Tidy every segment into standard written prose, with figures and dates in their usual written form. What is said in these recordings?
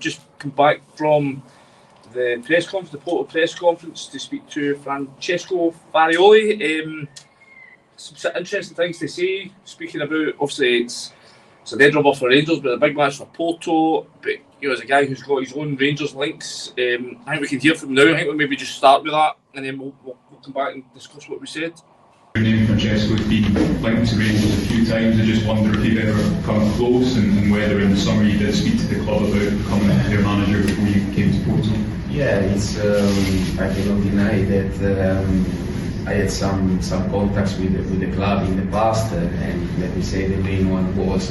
just come back from the press conference, the Porto press conference, to speak to Francesco Farioli. Some interesting things to say, speaking about, obviously it's a dead rubber for Rangers, but a big match for Porto. But as a guy who's got his own Rangers links, I think we can hear from now. I think we'll maybe just start with that, and then we'll come back and discuss what we said. Your name, Francesco, has been linked to Rangers a few times. I just wonder if you've ever come close, and whether in the summer you did speak to the club about becoming their manager before you came to Porto. Yeah, it's I cannot deny that I had some contacts with the club in the past, and let me say the main one was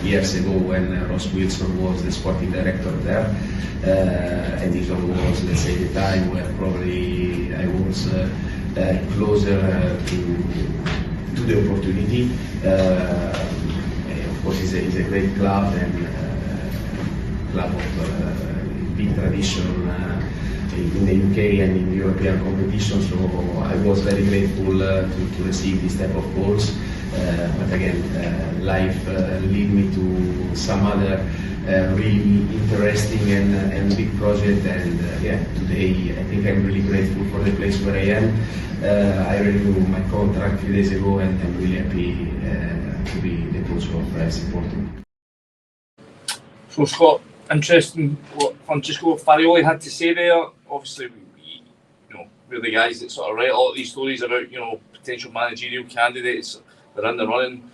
years ago when Ross Wilson was the sporting director there, and this one was, let's say, the time where probably I was closer to the opportunity. Of course, it's a great club, and club of big tradition in the UK and in European competition, so I was very grateful to receive this type of calls. But again, life led me to some other really interesting and big project, and today I think I'm really grateful for the place where I am. I renewed my contract a few days ago, and I'm really happy to be the coach of FC Porto. So Scott, interesting what Francesco Farioli had to say there. Obviously, we're the guys that sort of write a lot of these stories about, potential managerial candidates that are in the running.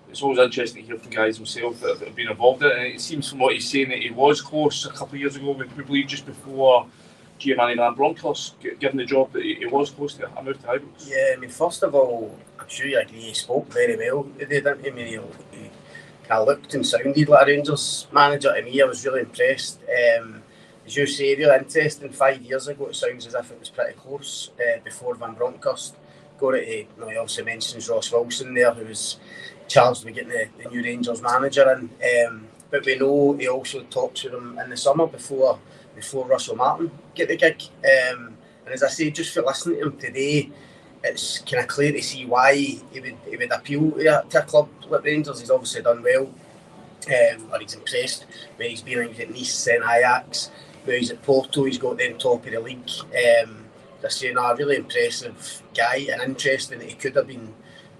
It's always interesting to hear from guys themselves that have been involved in it. And it seems from what he's saying that he was close a couple of years ago, we believe just before Giovanni Van Bronckhorst given the job, that he was close to a move to Ibrox. Yeah, I mean, first of all, I'm sure you agree, he spoke very well. He didn't he? I mean, he kind of looked and sounded like a Rangers manager to me. I was really impressed. As you say, really interesting. 5 years ago, it sounds as if it was pretty close before Van Bronckhorst got it. He obviously mentions Ross Wilson there, who was charged with getting the new Rangers manager in. But we know he also talked to them in the summer before Russell Martin get the gig. And as I say, just for listening to him today, it's kind of clear to see why he would appeal to a club like Rangers. He's obviously done well, or he's impressed where he's been. He's at Nice and Ajax. Now he's at Porto. He's got them top of the league. Just saying, a really impressive guy, and interesting that he could have been.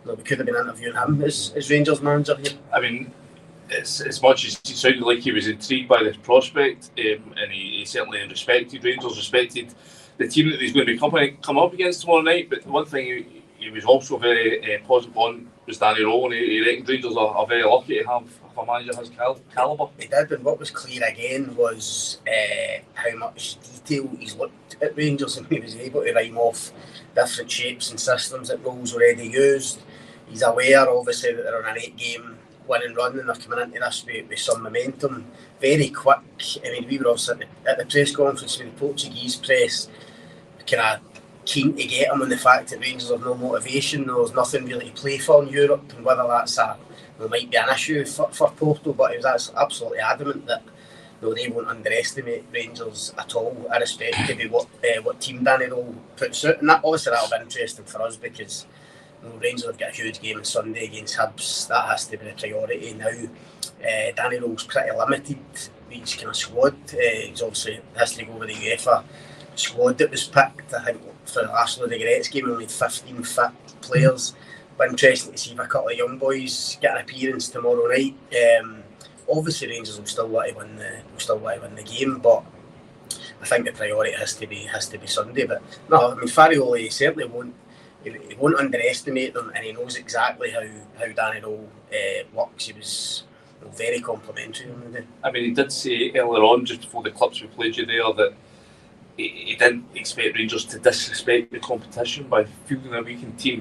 We could have been interviewing him as Rangers manager here. I mean, it's, as much as he sounded like he was intrigued by this prospect, and he certainly respected Rangers, respected the team that he's going to come up against tomorrow night. But one thing he was also very positive on was Danny Rohl, and he reckoned Rangers are very lucky to have a manager his calibre. He did, and what was clear again was how much detail he's looked at Rangers, and he was able to rhyme off different shapes and systems that Rohl's already used. He's aware, obviously, that they're on an 8-game winning run, and they're coming into this with some momentum. Very quick. I mean, we were also at the press conference with the Portuguese press, kind of keen to get him on the fact that Rangers have no motivation. There's nothing really to play for in Europe, and whether that's might be an issue for Porto, but he was absolutely adamant that they won't underestimate Rangers at all, irrespective of what team Danny Rohl puts out. And that'll be interesting for us, because Rangers have got a huge game on Sunday against Hibs. That has to be the priority now. Danny Rohl's pretty limited with his kind of squad. He's obviously has to go with the UEFA squad that was picked. I think for the last of the Gres game, we only had 15 fit players. But interesting to see if a couple of young boys get an appearance tomorrow night. Obviously, Rangers will still want to win the game, but I think the priority has to be Sunday. But no, I mean, Farioli certainly won't. He won't underestimate them, and he knows exactly how Danny Rohl works. He was very complimentary on the day. I mean, he did say earlier on, just before the clips we played you there, that he didn't expect Rangers to disrespect the competition by fielding a weakened team.